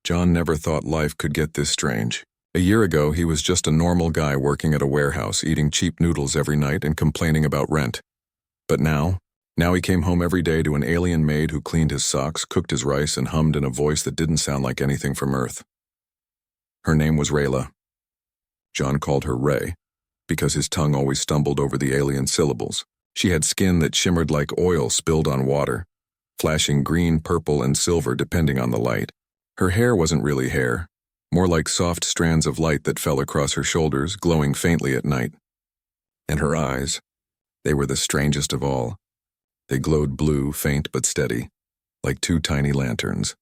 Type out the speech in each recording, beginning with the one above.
John never thought life could get this strange. A year ago, he was just a normal guy working at a warehouse, eating cheap noodles every night and complaining about rent. But now he came home every day to an alien maid who cleaned his socks, cooked his rice, and hummed in a voice that didn't sound like anything from Earth. Her name was Rayla. John called her Ray, because his tongue always stumbled over the alien syllables. She had skin that shimmered like oil spilled on water, flashing green, purple, and silver depending on the light. Her hair wasn't really hair, more like soft strands of light that fell across her shoulders, glowing faintly at night. And her eyes, they were the strangest of all. They glowed blue, faint but steady, like two tiny lanterns.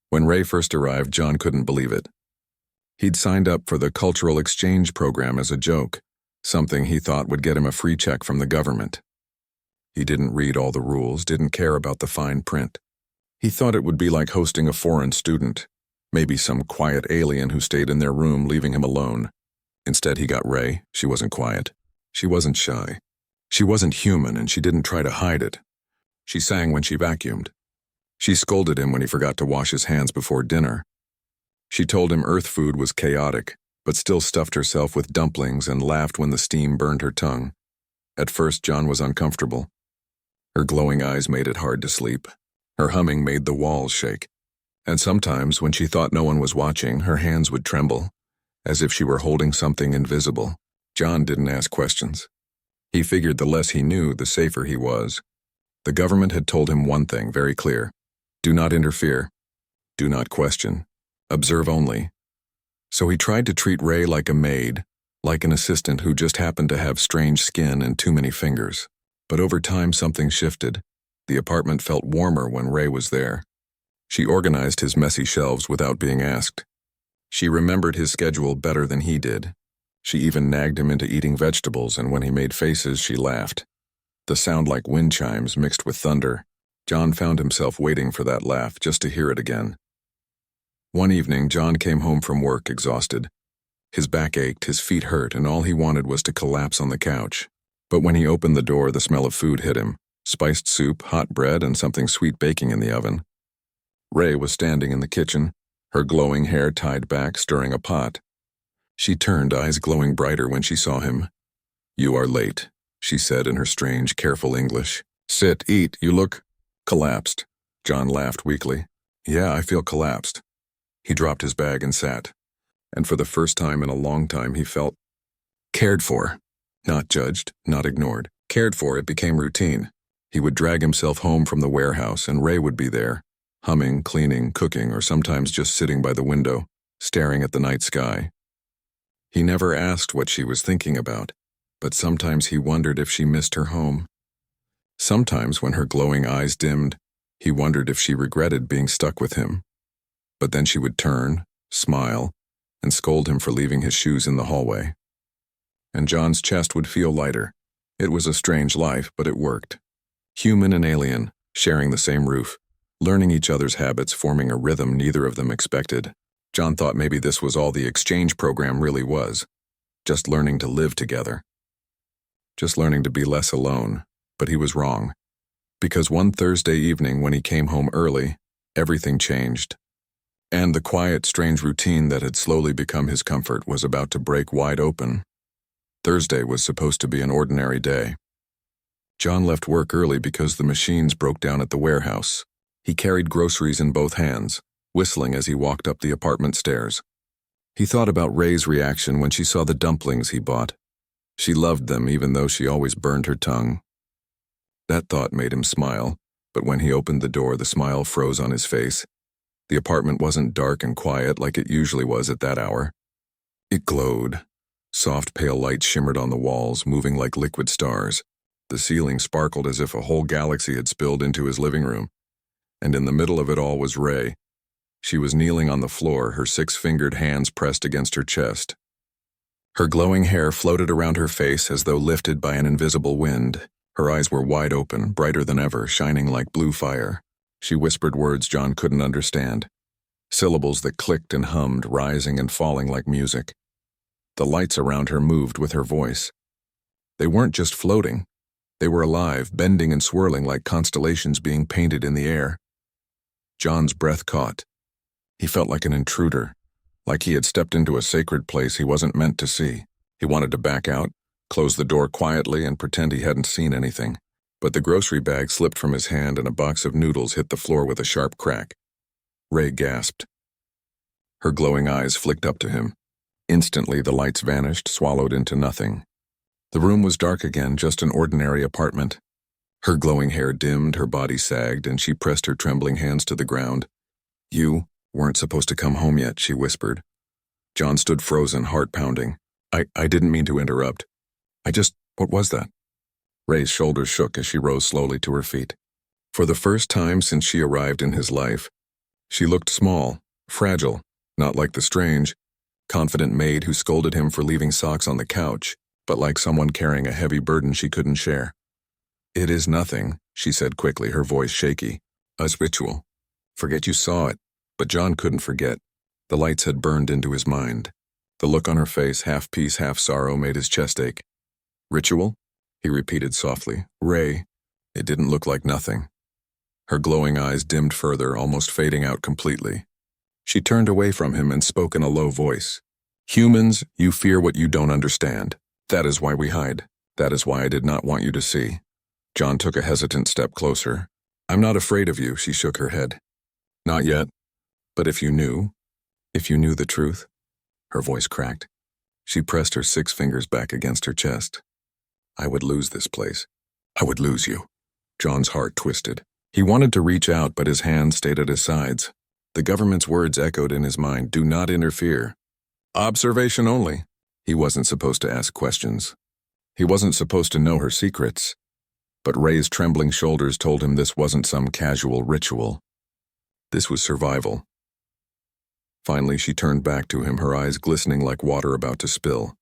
When Ray first arrived, John couldn't believe it. He'd signed up for the cultural exchange program as a joke, something he thought would get him a free check from the government. He didn't read all the rules, didn't care about the fine print. He thought it would be like hosting a foreign student, maybe some quiet alien who stayed in their room, leaving him alone. Instead, he got Ray. She wasn't quiet. She wasn't shy. She wasn't human, and she didn't try to hide it. She sang when she vacuumed. She scolded him when he forgot to wash his hands before dinner. She told him Earth food was chaotic, but still stuffed herself with dumplings and laughed when the steam burned her tongue. At first, John was uncomfortable. Her glowing eyes made it hard to sleep. Her humming made the walls shake. And sometimes, when she thought no one was watching, her hands would tremble, as if she were holding something invisible. John didn't ask questions. He figured the less he knew, the safer he was. The government had told him one thing very clear: do not interfere. Do not question. Observe only. So he tried to treat Ray like a maid, like an assistant who just happened to have strange skin and too many fingers. But over time, something shifted. The apartment felt warmer when Ray was there. She organized his messy shelves without being asked. She remembered his schedule better than he did. She even nagged him into eating vegetables, and when he made faces, she laughed. The sound like wind chimes mixed with thunder. John found himself waiting for that laugh just to hear it again. One evening, John came home from work exhausted. His back ached, his feet hurt, and all he wanted was to collapse on the couch. But when he opened the door, the smell of food hit him. Spiced soup, hot bread, and something sweet baking in the oven. Ray was standing in the kitchen, her glowing hair tied back, stirring a pot. She turned, eyes glowing brighter when she saw him. "You are late," she said in her strange, careful English. "Sit, eat, you look collapsed." John laughed weakly. "Yeah, I feel collapsed." He dropped his bag and sat. And for the first time in a long time, he felt cared for. Not judged, not ignored. Cared for. It became routine. He would drag himself home from the warehouse, and Ray would be there, humming, cleaning, cooking, or sometimes just sitting by the window, staring at the night sky. He never asked what she was thinking about, but sometimes he wondered if she missed her home. Sometimes, when her glowing eyes dimmed, he wondered if she regretted being stuck with him. But then she would turn, smile, and scold him for leaving his shoes in the hallway. And John's chest would feel lighter. It was a strange life, but it worked. Human and alien, sharing the same roof, learning each other's habits, forming a rhythm neither of them expected. John thought maybe this was all the exchange program really was, just learning to live together. Just learning to be less alone, but he was wrong. Because one Thursday evening when he came home early, everything changed. And the quiet, strange routine that had slowly become his comfort was about to break wide open. Thursday was supposed to be an ordinary day. John left work early because the machines broke down at the warehouse. He carried groceries in both hands, whistling as he walked up the apartment stairs. He thought about Ray's reaction when she saw the dumplings he bought. She loved them even though she always burned her tongue. That thought made him smile, but when he opened the door, the smile froze on his face. The apartment wasn't dark and quiet like it usually was at that hour. It glowed. Soft, pale light shimmered on the walls, moving like liquid stars. The ceiling sparkled as if a whole galaxy had spilled into his living room. And in the middle of it all was Ray. She was kneeling on the floor, her 6-fingered hands pressed against her chest. Her glowing hair floated around her face as though lifted by an invisible wind. Her eyes were wide open, brighter than ever, shining like blue fire. She whispered words John couldn't understand. Syllables that clicked and hummed, rising and falling like music. The lights around her moved with her voice. They weren't just floating. They were alive, bending and swirling like constellations being painted in the air. John's breath caught. He felt like an intruder, like he had stepped into a sacred place he wasn't meant to see. He wanted to back out, close the door quietly, and pretend he hadn't seen anything. But the grocery bag slipped from his hand and a box of noodles hit the floor with a sharp crack. Ray gasped. Her glowing eyes flicked up to him. Instantly, the lights vanished, swallowed into nothing. The room was dark again, just an ordinary apartment. Her glowing hair dimmed, her body sagged, and she pressed her trembling hands to the ground. "You weren't supposed to come home yet," she whispered. John stood frozen, heart pounding. I didn't mean to interrupt. What was that?" Ray's shoulders shook as she rose slowly to her feet. For the first time since she arrived in his life, she looked small, fragile, not like the strange, confident maid who scolded him for leaving socks on the couch, but like someone carrying a heavy burden she couldn't share. "It is nothing," she said quickly, her voice shaky. "A ritual. Forget you saw it." But John couldn't forget. The lights had burned into his mind. The look on her face, half peace, half sorrow, made his chest ache. "Ritual?" he repeated softly. "Ray, it didn't look like nothing." Her glowing eyes dimmed further, almost fading out completely. She turned away from him and spoke in a low voice. "Humans, you fear what you don't understand. That is why we hide. That is why I did not want you to see." John took a hesitant step closer. "I'm not afraid of you," she shook her head. "Not yet. But if you knew the truth." Her voice cracked. She pressed her 6 fingers back against her chest. "I would lose this place. I would lose you." John's heart twisted. He wanted to reach out, but his hands stayed at his sides. The government's words echoed in his mind, "Do not interfere. Observation only." He wasn't supposed to ask questions. He wasn't supposed to know her secrets. But Ray's trembling shoulders told him this wasn't some casual ritual. This was survival. Finally, she turned back to him, her eyes glistening like water about to spill.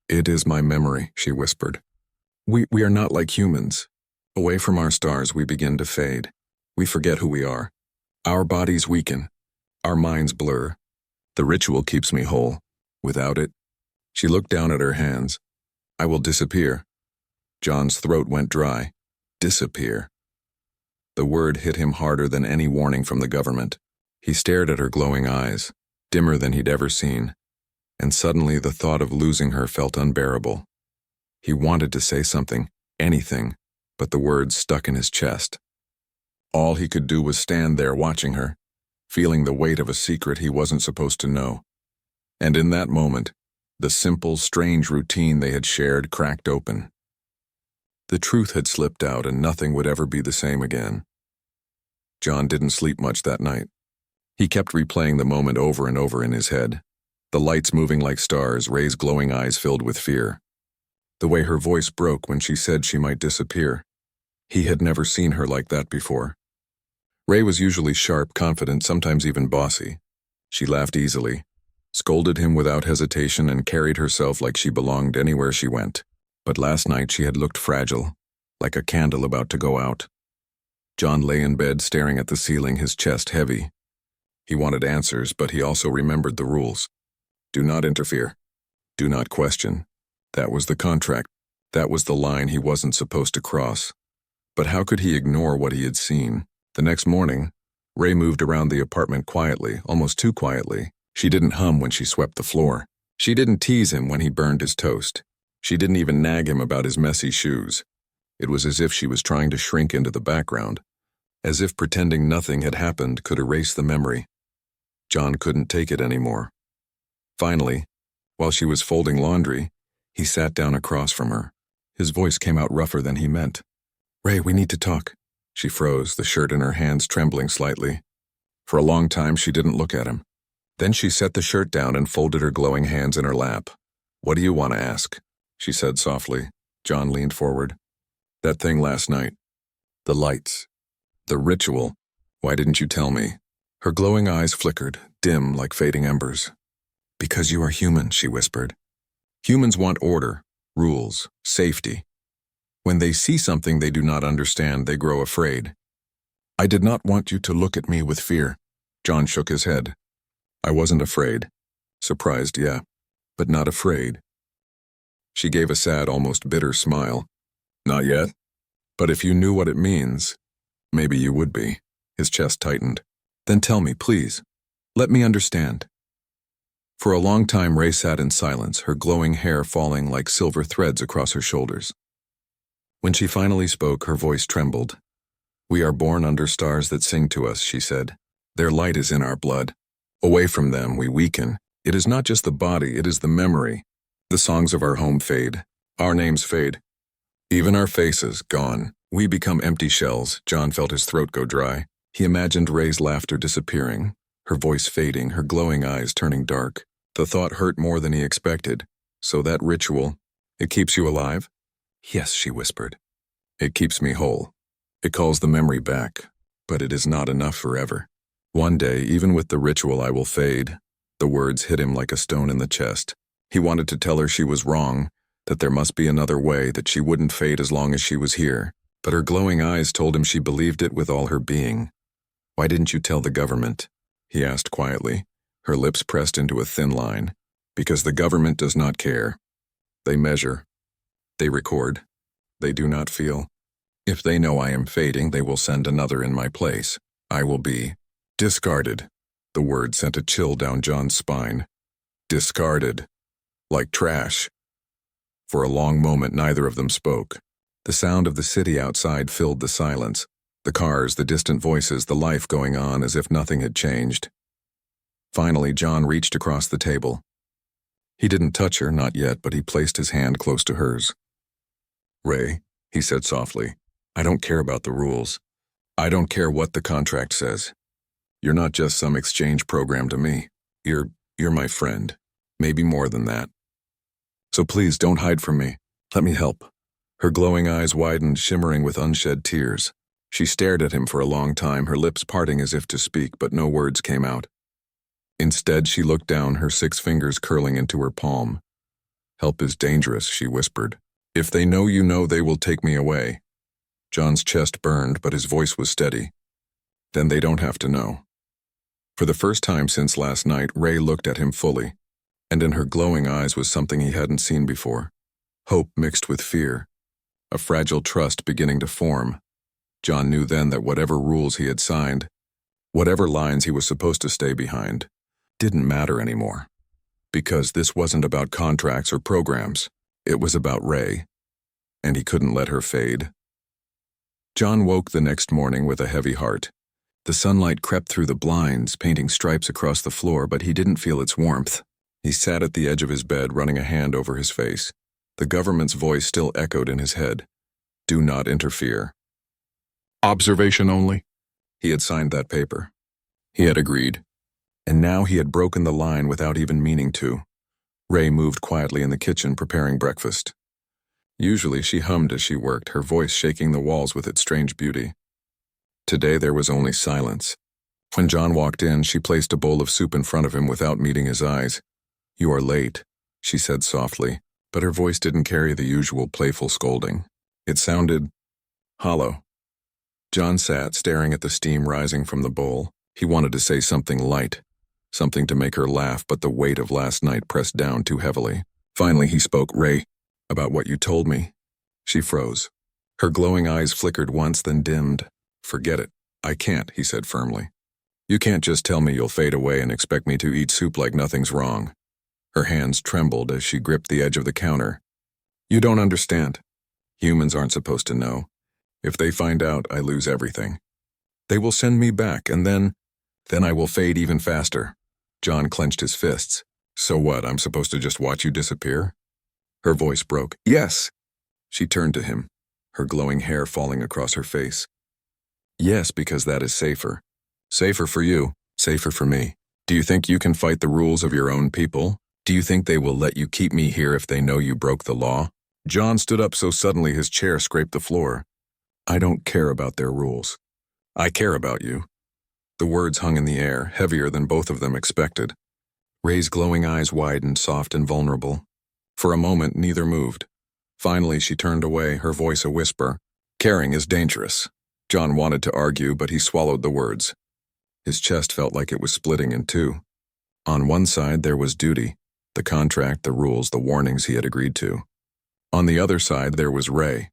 "It is my memory," she whispered. We are not like humans. Away from our stars, we begin to fade. We forget who we are. Our bodies weaken. Our minds blur. The ritual keeps me whole. Without it..." She looked down at her hands. "I will disappear." John's throat went dry. Disappear. The word hit him harder than any warning from the government. He stared at her glowing eyes, dimmer than he'd ever seen, and suddenly the thought of losing her felt unbearable. He wanted to say something, anything, but the words stuck in his chest. All he could do was stand there watching her, feeling the weight of a secret he wasn't supposed to know. And in that moment, the simple, strange routine they had shared cracked open. The truth had slipped out and nothing would ever be the same again. John didn't sleep much that night. He kept replaying the moment over and over in his head. The lights moving like stars, Ray's glowing eyes filled with fear. The way her voice broke when she said she might disappear. He had never seen her like that before. Ray was usually sharp, confident, sometimes even bossy. She laughed easily, scolded him without hesitation, and carried herself like she belonged anywhere she went. But last night she had looked fragile, like a candle about to go out. John lay in bed staring at the ceiling, his chest heavy. He wanted answers, but he also remembered the rules. Do not interfere. Do not question. That was the contract. That was the line he wasn't supposed to cross. But how could he ignore what he had seen? The next morning, Ray moved around the apartment quietly, almost too quietly. She didn't hum when she swept the floor. She didn't tease him when he burned his toast. She didn't even nag him about his messy shoes. It was as if she was trying to shrink into the background, as if pretending nothing had happened could erase the memory. John couldn't take it anymore. Finally, while she was folding laundry, he sat down across from her. His voice came out rougher than he meant. "Ray, we need to talk." She froze, the shirt in her hands trembling slightly. For a long time, she didn't look at him. Then she set the shirt down and folded her glowing hands in her lap. "What do you want to ask?" she said softly. John leaned forward. "That thing last night. The lights. The ritual. Why didn't you tell me?" Her glowing eyes flickered, dim like fading embers. "Because you are human," she whispered. "Humans want order, rules, safety. When they see something they do not understand, they grow afraid. I did not want you to look at me with fear." John shook his head. "I wasn't afraid. Surprised, yeah, but not afraid." She gave a sad, almost bitter smile. "Not yet. But if you knew what it means, maybe you would be." His chest tightened. "Then tell me, please." Let me understand. For a long time, Ray sat in silence, her glowing hair falling like silver threads across her shoulders. When she finally spoke, her voice trembled. We are born under stars that sing to us, she said. Their light is in our blood. Away from them, we weaken. It is not just the body, it is the memory. The songs of our home fade. Our names fade. Even our faces, gone. We become empty shells. John felt his throat go dry. He imagined Ray's laughter disappearing, her voice fading, her glowing eyes turning dark. The thought hurt more than he expected. So that ritual, it keeps you alive? Yes, she whispered. It keeps me whole. It calls the memory back, but it is not enough forever. One day, even with the ritual, I will fade. The words hit him like a stone in the chest. He wanted to tell her she was wrong, that there must be another way, that she wouldn't fade as long as she was here. But her glowing eyes told him she believed it with all her being. Why didn't you tell the government? He asked quietly, her lips pressed into a thin line. Because the government does not care. They measure. They record. They do not feel. If they know I am fading, they will send another in my place. I will be discarded. The word sent a chill down John's spine. Discarded. Like trash. For a long moment, neither of them spoke. The sound of the city outside filled the silence. The cars, the distant voices, the life going on as if nothing had changed. Finally, John reached across the table. He didn't touch her, not yet, but he placed his hand close to hers. Ray, he said softly, I don't care about the rules. I don't care what the contract says. You're not just some exchange program to me. You're my friend. Maybe more than that. So please don't hide from me. Let me help. Her glowing eyes widened, shimmering with unshed tears. She stared at him for a long time, her lips parting as if to speak, but no words came out. Instead, she looked down, her 6 fingers curling into her palm. Help is dangerous, she whispered. If they know you know, they will take me away. John's chest burned, but his voice was steady. Then they don't have to know. For the first time since last night, Ray looked at him fully, and in her glowing eyes was something he hadn't seen before. Hope mixed with fear. A fragile trust beginning to form. John knew then that whatever rules he had signed, whatever lines he was supposed to stay behind, didn't matter anymore. Because this wasn't about contracts or programs. It was about Ray. And he couldn't let her fade. John woke the next morning with a heavy heart. The sunlight crept through the blinds, painting stripes across the floor, but he didn't feel its warmth. He sat at the edge of his bed, running a hand over his face. The government's voice still echoed in his head. Do not interfere. Observation only. He had signed that paper. He had agreed. And now he had broken the line without even meaning to. Ray moved quietly in the kitchen, preparing breakfast. Usually she hummed as she worked, her voice shaking the walls with its strange beauty. Today there was only silence. When John walked in, she placed a bowl of soup in front of him without meeting his eyes. You are late, she said softly, but her voice didn't carry the usual playful scolding. It sounded hollow. John sat, staring at the steam rising from the bowl. He wanted to say something light, something to make her laugh, but the weight of last night pressed down too heavily. Finally he spoke. Ray, about what you told me. She froze. Her glowing eyes flickered once, then dimmed. Forget it. I can't, he said firmly. You can't just tell me you'll fade away and expect me to eat soup like nothing's wrong. Her hands trembled as she gripped the edge of the counter. You don't understand. Humans aren't supposed to know. If they find out, I lose everything. They will send me back, and then I will fade even faster. John clenched his fists. So what, I'm supposed to just watch you disappear? Her voice broke. Yes. She turned to him, her glowing hair falling across her face. Yes, because that is safer. Safer for you, safer for me. Do you think you can fight the rules of your own people? Do you think they will let you keep me here if they know you broke the law? John stood up so suddenly his chair scraped the floor. I don't care about their rules. I care about you. The words hung in the air, heavier than both of them expected. Ray's glowing eyes widened, soft and vulnerable. For a moment, neither moved. Finally, she turned away, her voice a whisper. Caring is dangerous. John wanted to argue, but he swallowed the words. His chest felt like it was splitting in two. On one side, there was duty, the contract, the rules, the warnings he had agreed to. On the other side, there was Ray,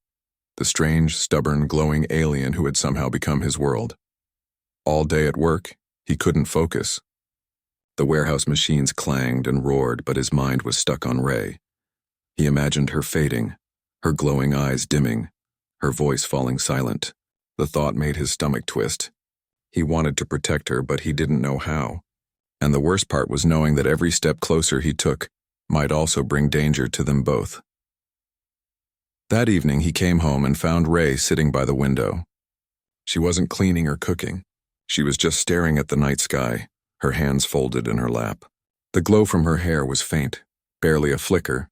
the strange, stubborn, glowing alien who had somehow become his world. All day at work, he couldn't focus. The warehouse machines clanged and roared, but his mind was stuck on Ray. He imagined her fading, her glowing eyes dimming, her voice falling silent. The thought made his stomach twist. He wanted to protect her, but he didn't know how. And the worst part was knowing that every step closer he took might also bring danger to them both. That evening he came home and found Ray sitting by the window. She wasn't cleaning or cooking. She was just staring at the night sky, her hands folded in her lap. The glow from her hair was faint, barely a flicker.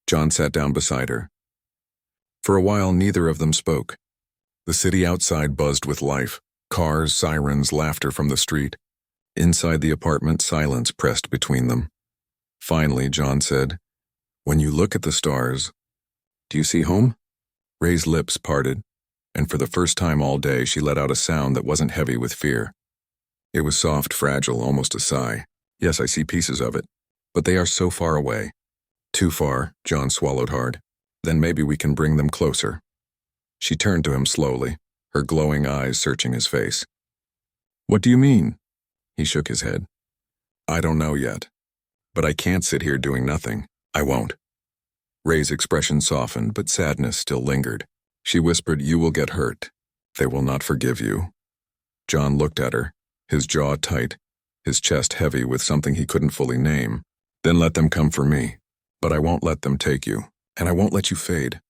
John sat down beside her. For a while, neither of them spoke. The city outside buzzed with life, cars, sirens, laughter from the street. Inside the apartment, silence pressed between them. Finally, John said, "When you look at the stars, do you see home?" Ray's lips parted, and for the first time all day she let out a sound that wasn't heavy with fear. It was soft, fragile, almost a sigh. "Yes, I see pieces of it, but they are so far away." "Too far," John swallowed hard. "Then maybe we can bring them closer." She turned to him slowly, her glowing eyes searching his face. "What do you mean?" He shook his head. "I don't know yet. But I can't sit here doing nothing. I won't." Ray's expression softened, but sadness still lingered. She whispered, "You will get hurt. They will not forgive you." John looked at her, his jaw tight, his chest heavy with something he couldn't fully name. "Then let them come for me. But I won't let them take you, and I won't let you fade."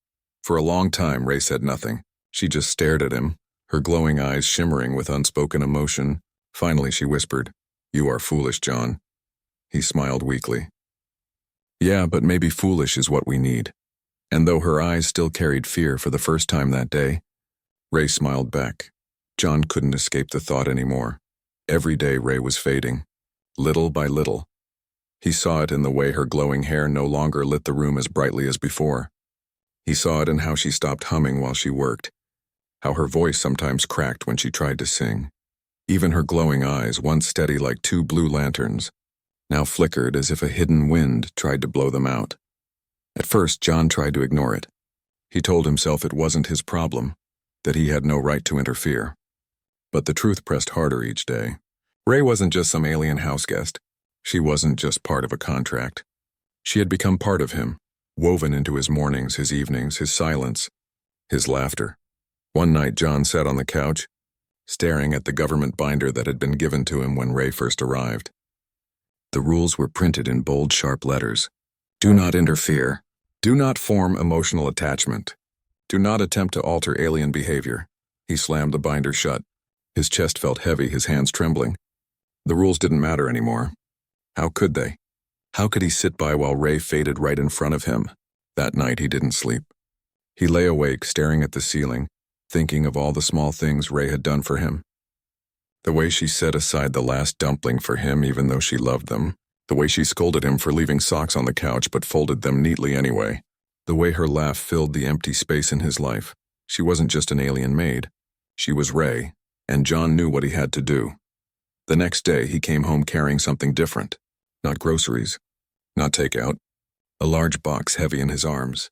For a long time, Ray said nothing. She just stared at him, her glowing eyes shimmering with unspoken emotion. Finally, she whispered, "You are foolish, John." He smiled weakly. "Yeah, but maybe foolish is what we need." And though her eyes still carried fear for the first time that day, Ray smiled back. John couldn't escape the thought anymore. Every day Ray was fading, little by little. He saw it in the way her glowing hair no longer lit the room as brightly as before. He saw it in how she stopped humming while she worked, how her voice sometimes cracked when she tried to sing. Even her glowing eyes, once steady like two blue lanterns, now flickered as if a hidden wind tried to blow them out. At first, John tried to ignore it. He told himself it wasn't his problem, that he had no right to interfere. But the truth pressed harder each day. Ray wasn't just some alien houseguest. She wasn't just part of a contract. She had become part of him, woven into his mornings, his evenings, his silence, his laughter. One night, John sat on the couch, staring at the government binder that had been given to him when Ray first arrived. The rules were printed in bold, sharp letters. Do not interfere. Do not form emotional attachment. Do not attempt to alter alien behavior. He slammed the binder shut. His chest felt heavy, his hands trembling. The rules didn't matter anymore. How could they? How could he sit by while Ray faded right in front of him? That night he didn't sleep. He lay awake, staring at the ceiling, thinking of all the small things Ray had done for him. The way she set aside the last dumpling for him even though she loved them. The way she scolded him for leaving socks on the couch but folded them neatly anyway. The way her laugh filled the empty space in his life. She wasn't just an alien maid. She was Ray, and John knew what he had to do. The next day he came home carrying something different. Not groceries, not takeout. A large box heavy in his arms.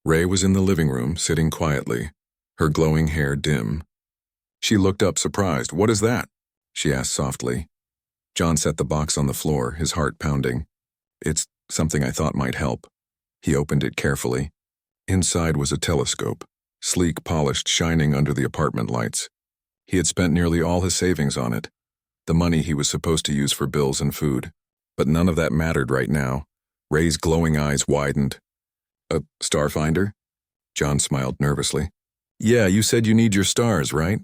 Ray was in the living room, sitting quietly, her glowing hair dim. She looked up surprised. "What is that?" she asked softly. John set the box on the floor, his heart pounding. "It's something I thought might help." He opened it carefully. Inside was a telescope, sleek, polished, shining under the apartment lights. He had spent nearly all his savings on it, the money he was supposed to use for bills and food. But none of that mattered right now. Ray's glowing eyes widened. "A starfinder?" John smiled nervously. "Yeah, you said you need your stars, right?"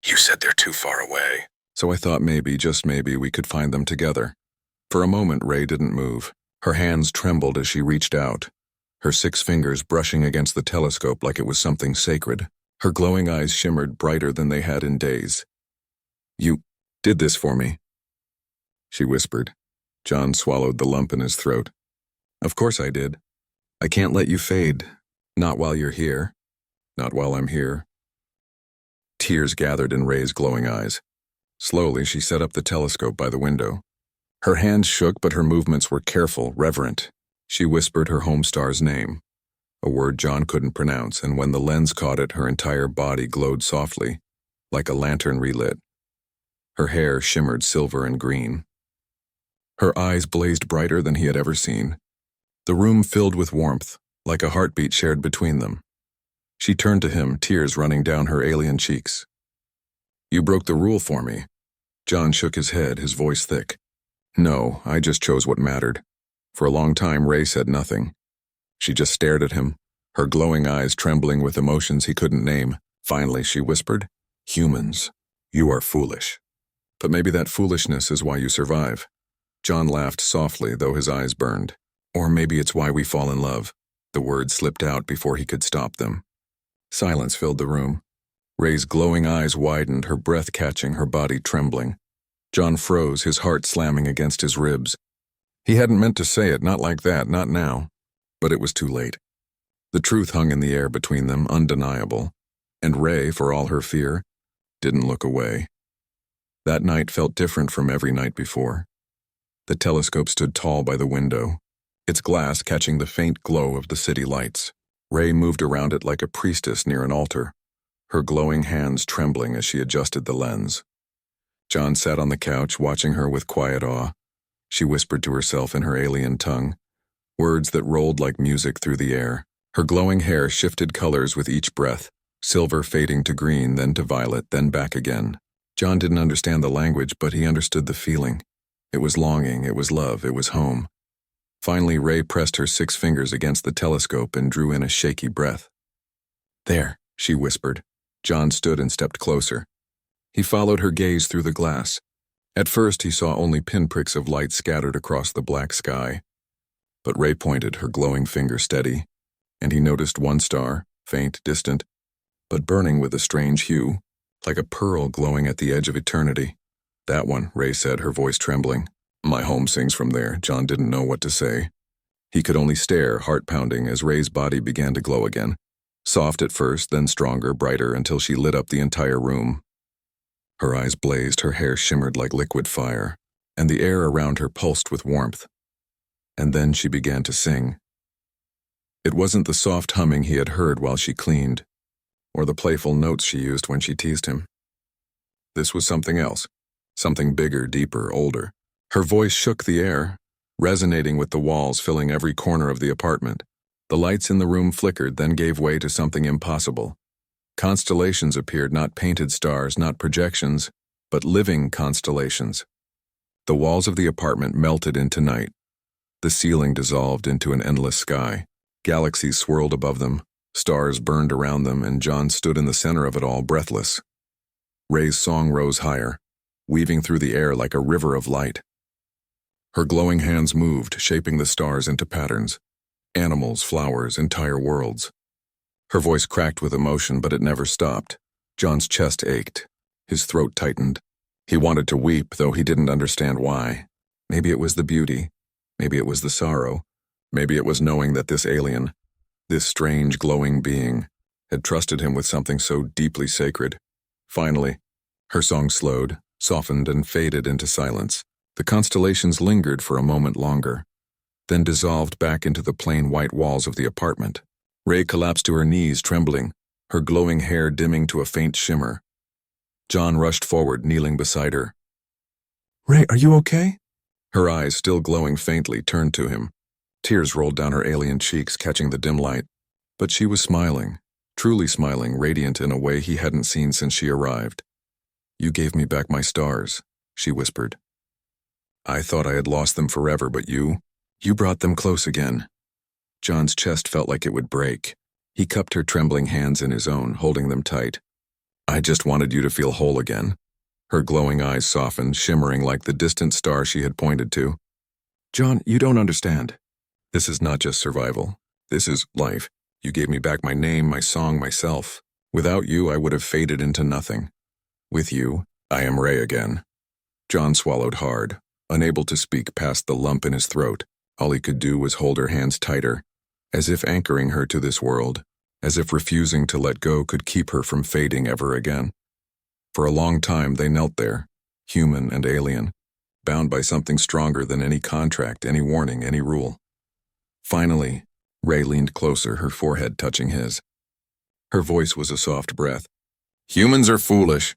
"You said they're too far away. So I thought maybe, just maybe, we could find them together." For a moment, Ray didn't move. Her hands trembled as she reached out, her 6 fingers brushing against the telescope like it was something sacred. Her glowing eyes shimmered brighter than they had in days. "You did this for me," she whispered. John swallowed the lump in his throat. "Of course I did. I can't let you fade. Not while you're here. Not while I'm here." Tears gathered in Ray's glowing eyes. Slowly, she set up the telescope by the window. Her hands shook, but her movements were careful, reverent. She whispered her home star's name, a word John couldn't pronounce, and when the lens caught it, her entire body glowed softly, like a lantern relit. Her hair shimmered silver and green. Her eyes blazed brighter than he had ever seen. The room filled with warmth, like a heartbeat shared between them. She turned to him, tears running down her alien cheeks. "You broke the rule for me." John shook his head, his voice thick. "No, I just chose what mattered." For a long time, Ray said nothing. She just stared at him, her glowing eyes trembling with emotions he couldn't name. Finally, she whispered, "Humans, you are foolish. But maybe that foolishness is why you survive." John laughed softly, though his eyes burned. "Or maybe it's why we fall in love." The words slipped out before he could stop them. Silence filled the room. Ray's glowing eyes widened, her breath catching, her body trembling. John froze, his heart slamming against his ribs. He hadn't meant to say it, not like that, not now. But it was too late. The truth hung in the air between them, undeniable. And Ray, for all her fear, didn't look away. That night felt different from every night before. The telescope stood tall by the window, its glass catching the faint glow of the city lights. Ray moved around it like a priestess near an altar, her glowing hands trembling as she adjusted the lens. John sat on the couch, watching her with quiet awe. She whispered to herself in her alien tongue, words that rolled like music through the air. Her glowing hair shifted colors with each breath, silver fading to green, then to violet, then back again. John didn't understand the language, but he understood the feeling. It was longing, it was love, it was home. Finally, Ray pressed her 6 fingers against the telescope and drew in a shaky breath. "There," she whispered. John stood and stepped closer. He followed her gaze through the glass. At first, he saw only pinpricks of light scattered across the black sky. But Ray pointed, her glowing finger steady, and he noticed one star, faint, distant, but burning with a strange hue, like a pearl glowing at the edge of eternity. "That one," Ray said, her voice trembling. "My home sings from there." John didn't know what to say. He could only stare, heart pounding, as Ray's body began to glow again. Soft at first, then stronger, brighter, until she lit up the entire room. Her eyes blazed, her hair shimmered like liquid fire, and the air around her pulsed with warmth. And then she began to sing. It wasn't the soft humming he had heard while she cleaned, or the playful notes she used when she teased him. This was something else, something bigger, deeper, older. Her voice shook the air, resonating with the walls, filling every corner of the apartment. The lights in the room flickered, then gave way to something impossible. Constellations appeared, not painted stars, not projections, but living constellations. The walls of the apartment melted into night. The ceiling dissolved into an endless sky. Galaxies swirled above them, stars burned around them, and John stood in the center of it all, breathless. Ray's song rose higher, weaving through the air like a river of light. Her glowing hands moved, shaping the stars into patterns. Animals, flowers, entire worlds. Her voice cracked with emotion, but it never stopped. John's chest ached. His throat tightened. He wanted to weep, though he didn't understand why. Maybe it was the beauty. Maybe it was the sorrow. Maybe it was knowing that this alien, this strange glowing being, had trusted him with something so deeply sacred. Finally, her song slowed, softened, and faded into silence. The constellations lingered for a moment longer, then dissolved back into the plain white walls of the apartment. Ray collapsed to her knees, trembling, her glowing hair dimming to a faint shimmer. John rushed forward, kneeling beside her. "Ray, are you okay?" Her eyes, still glowing faintly, turned to him. Tears rolled down her alien cheeks, catching the dim light. But she was smiling, truly smiling, radiant in a way he hadn't seen since she arrived. "You gave me back my stars," she whispered. "I thought I had lost them forever, but you brought them close again." John's chest felt like it would break. He cupped her trembling hands in his own, holding them tight. "I just wanted you to feel whole again." Her glowing eyes softened, shimmering like the distant star she had pointed to. "John, you don't understand. This is not just survival. This is life. You gave me back my name, my song, myself. Without you, I would have faded into nothing. With you, I am Ray again." John swallowed hard, unable to speak past the lump in his throat. All he could do was hold her hands tighter, as if anchoring her to this world, as if refusing to let go could keep her from fading ever again. For a long time they knelt there, human and alien, bound by something stronger than any contract, any warning, any rule. Finally, Ray leaned closer, her forehead touching his. Her voice was a soft breath. "Humans are foolish,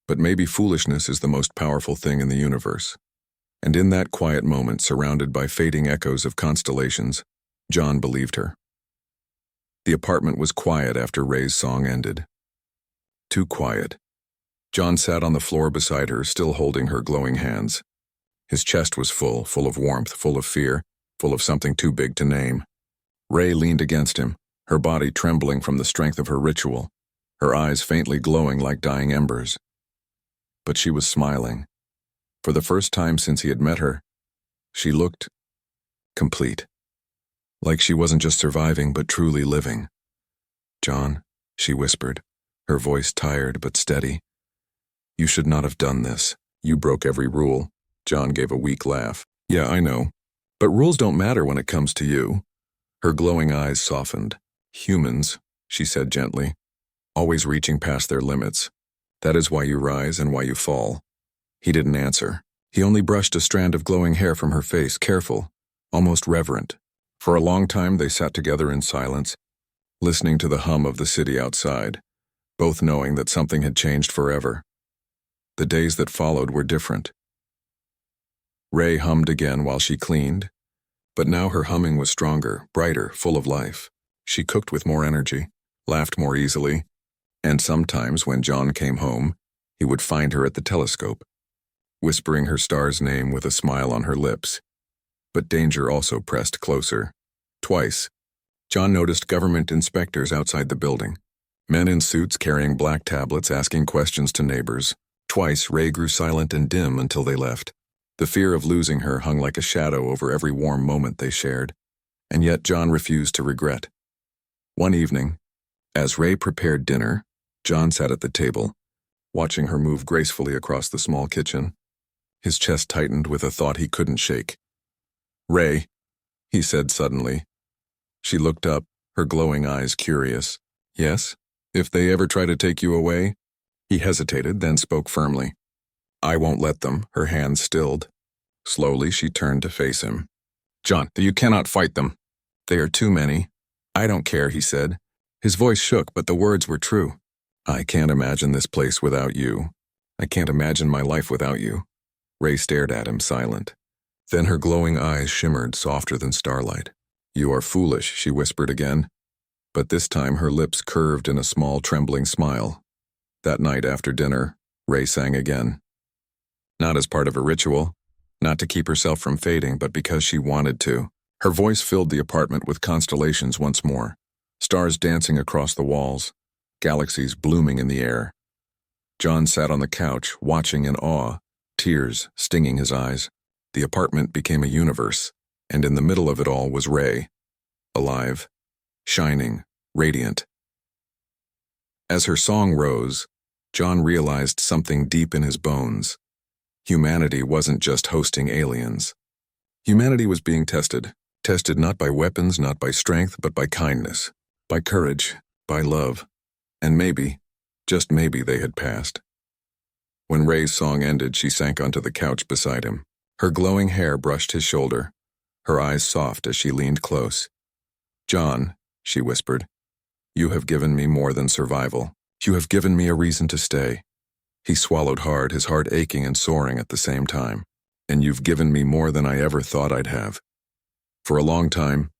but maybe foolishness is the most powerful thing in the universe." And in that quiet moment, surrounded by fading echoes of constellations, John believed her. The apartment was quiet after Ray's song ended. Too quiet. John sat on the floor beside her, still holding her glowing hands. His chest was full of warmth, full of fear, full of something too big to name. Ray leaned against him, her body trembling from the strength of her ritual, her eyes faintly glowing like dying embers. But she was smiling. For the first time since he had met her, she looked complete. Like she wasn't just surviving, but truly living. "John," she whispered, her voice tired but steady. "You should not have done this. You broke every rule." John gave a weak laugh. "Yeah, I know. But rules don't matter when it comes to you." Her glowing eyes softened. "Humans," she said gently, "always reaching past their limits. That is why you rise and why you fall." He didn't answer. He only brushed a strand of glowing hair from her face, careful, almost reverent. For a long time they sat together in silence, listening to the hum of the city outside, both knowing that something had changed forever. The days that followed were different. Ray hummed again while she cleaned, but now her humming was stronger, brighter, full of life. She cooked with more energy, laughed more easily, and sometimes when John came home, he would find her at the telescope, whispering her star's name with a smile on her lips. But danger also pressed closer. Twice, John noticed government inspectors outside the building, men in suits carrying black tablets asking questions to neighbors. Twice, Ray grew silent and dim until they left. The fear of losing her hung like a shadow over every warm moment they shared, and yet John refused to regret. One evening, as Ray prepared dinner, John sat at the table, watching her move gracefully across the small kitchen. His chest tightened with a thought he couldn't shake. "Ray," he said suddenly. She looked up, her glowing eyes curious. "Yes? If they ever try to take you away?" He hesitated, then spoke firmly. "I won't let them," her hands stilled. Slowly, she turned to face him. "John, you cannot fight them. They are too many." "I don't care," he said. His voice shook, but the words were true. "I can't imagine this place without you. I can't imagine my life without you." Ray stared at him, silent. Then her glowing eyes shimmered softer than starlight. "You are foolish," she whispered again. But this time her lips curved in a small, trembling smile. That night after dinner, Ray sang again. Not as part of a ritual, not to keep herself from fading, but because she wanted to. Her voice filled the apartment with constellations once more, stars dancing across the walls, galaxies blooming in the air. John sat on the couch, watching in awe, tears stinging his eyes. The apartment became a universe, and in the middle of it all was Ray, alive, shining, radiant. As her song rose, John realized something deep in his bones. Humanity wasn't just hosting aliens. Humanity was being tested not by weapons, not by strength, but by kindness, by courage, by love. And maybe, just maybe, they had passed. When Ray's song ended, she sank onto the couch beside him. Her glowing hair brushed his shoulder, her eyes soft as she leaned close. "John," she whispered, "you have given me more than survival. You have given me a reason to stay." He swallowed hard, his heart aching and soaring at the same time. "And you've given me more than I ever thought I'd have." For a long time,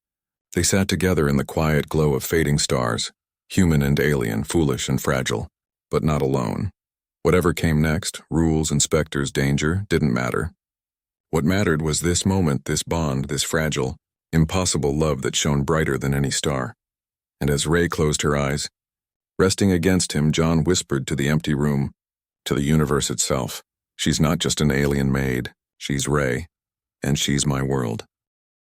they sat together in the quiet glow of fading stars, human and alien, foolish and fragile, but not alone. Whatever came next, rules, inspectors, danger, didn't matter. What mattered was this moment, this bond, this fragile, impossible love that shone brighter than any star. And as Ray closed her eyes, resting against him, John whispered to the empty room, to the universe itself, "She's not just an alien maid. She's Ray, and she's my world."